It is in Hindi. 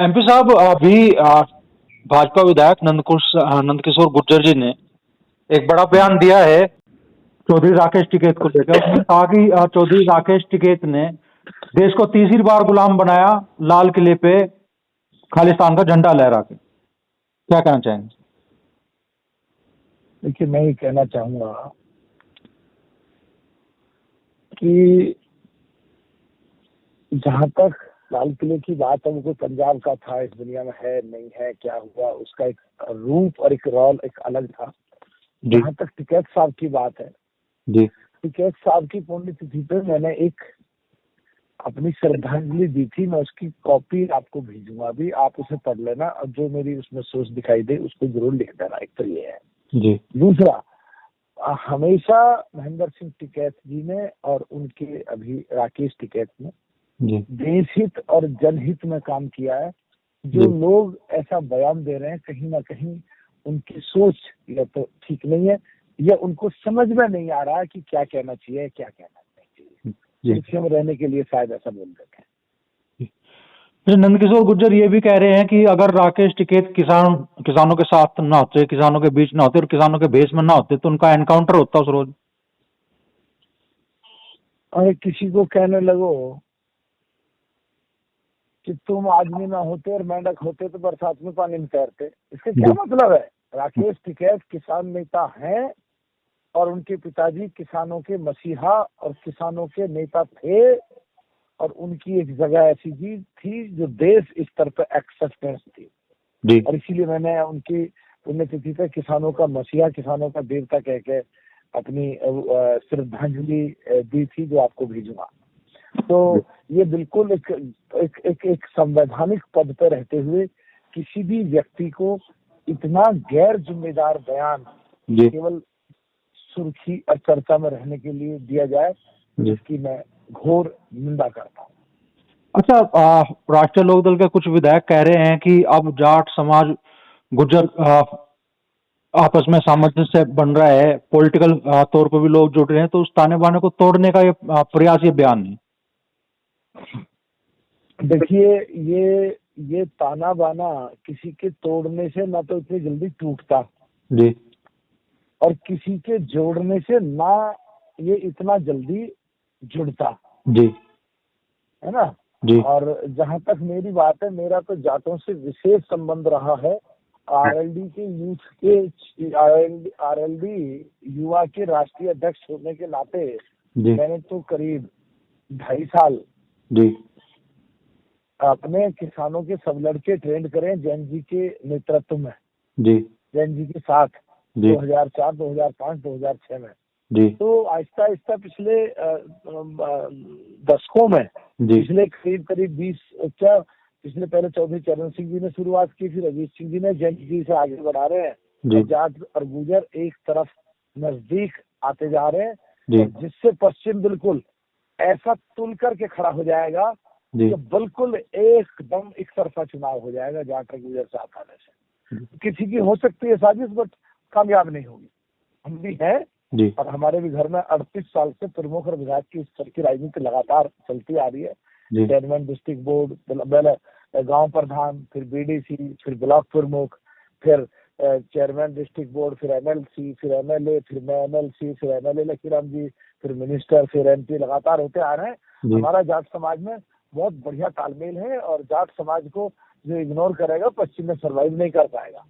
एमपी साहब, अभी भाजपा विधायक नंदकिशोर गुर्जर जी ने एक बड़ा बयान दिया है चौधरी राकेश टिकैत को लेकर। उसने कहा कि चौधरी राकेश टिकैत ने देश को तीसरी बार गुलाम बनाया, लाल किले पे खालिस्तान का झंडा लहरा के। क्या कहना चाहेंगे? देखिए, मैं ये कहना चाहूंगा कि जहां तक लाल किले की बात है, वो कोई पंजाब का था, इस दुनिया में है नहीं है, क्या हुआ, उसका एक रूप और एक रोल एक अलग था। जहां तक टिकैत साहब की बात है जी, टिकैत साहब की पुण्यतिथि पे मैंने एक अपनी श्रद्धांजलि दी थी। मैं उसकी कॉपी आपको भेजूंगा, अभी आप उसे पढ़ लेना और जो मेरी उसमें सोच दिखाई दे उसको जरूर लिख देना। एक तो ये है जी, दूसरा, हमेशा महेंद्र सिंह टिकैत जी ने और उनके अभी राकेश टिकैत ने जी, देश हित और जनहित में काम किया है। जो लोग ऐसा बयान दे रहे हैं, कहीं ना कहीं उनकी सोच या तो ठीक नहीं है या उनको समझ में नहीं आ रहा है कि क्या कहना चाहिए, क्या कहना नहीं चाहिए। पीछे में रहने के लिए शायद ऐसा बोल देते हैं। नंदकिशोर गुर्जर ये भी कह रहे हैं कि अगर राकेश टिकैत किसानों के साथ ना होते, किसानों के बीच ना होते और किसानों के भेष में ना होते तो उनका एनकाउंटर होता उस रोज। अरे किसी को कहने लगो कि तुम आदमी ना होते और मेंढक होते तो बरसात में पानी में तैरते, इसका क्या मतलब है? राकेश टिकैत किसान नेता हैं और उनके पिताजी किसानों के मसीहा और किसानों के नेता थे, और उनकी एक जगह ऐसी चीज थी जो देश स्तर पर एक्सेप्टेंस थी। और इसीलिए मैंने उनकी पुण्यतिथि पर किसानों का मसीहा, किसानों का देवता कह के अपनी श्रद्धांजलि दी थी, जो आपको भेजूंगा। तो ये बिल्कुल एक संवैधानिक पद पर रहते हुए किसी भी व्यक्ति को इतना गैर जिम्मेदार बयान केवल सुर्खी और चर्चा में रहने के लिए दिया जाए, जिसकी मैं घोर निंदा करता हूँ। अच्छा, राष्ट्रीय लोकदल के कुछ विधायक कह रहे हैं कि अब जाट समाज गुर्जर आपस में सामंजस्य बन रहा है, पॉलिटिकल तौर पर भी लोग जुड़ रहे हैं, तो उस ताने बाने को तोड़ने का ये प्रयास, ये बयान है। देखिए, ये ताना बाना किसी के तोड़ने से ना तो इतनी जल्दी टूटता जी, और किसी के जोड़ने से ना ये इतना जल्दी जुड़ता जी, है ना जी। और जहां तक मेरी बात है, मेरा तो जाटों से विशेष संबंध रहा है। आरएलडी के यूथ के आरएलडी युवा के राष्ट्रीय अध्यक्ष होने के नाते मैंने तो करीब 2.5 साल जी अपने किसानों के सब लड़के ट्रेंड करें जैन जी के नेतृत्व में, जी, जैन जी के साथ 2004, 2005, 2006 में। जी। तो आहिस्ता आहिस्ता पिछले दशकों में, पिछले करीब 20 पिछले पहले चौधरी चरण सिंह जी ने शुरुआत की, फिर अजीत सिंह जी ने जैन जी से आगे बढ़ा रहे हैं। जाट और गुर्जर एक तरफ नजदीक आते जा रहे हैं, जिससे पश्चिम बिल्कुल ऐसा तुल करके खड़ा हो जाएगा कि बिल्कुल एकदम एक तरफा चुनाव हो जाएगा जाट और गुर्जर साथ आने से। किसी की हो सकती है साजिश, बट कामयाब नहीं होगी। हम भी हैं और हमारे भी घर में 38 साल से प्रमुख और विधायक की स्तर की राजनीति लगातार चलती आ रही है। चेयरमैन डिस्ट्रिक्ट बोर्ड, पहले गांव प्रधान, फिर बीडीसी, फिर ब्लॉक प्रमुख, फिर चेयरमैन डिस्ट्रिक्ट बोर्ड, फिर एमएलसी, फिर एमएलए, फिर मैं एमएलसी, फिर एमएलए लकीराम जी, फिर मिनिस्टर, फिर एमपी, लगातार होते आ रहे हैं। हमारा जाट समाज में बहुत बढ़िया तालमेल है और जाट समाज को जो इग्नोर करेगा पश्चिम में सर्वाइव नहीं कर पाएगा।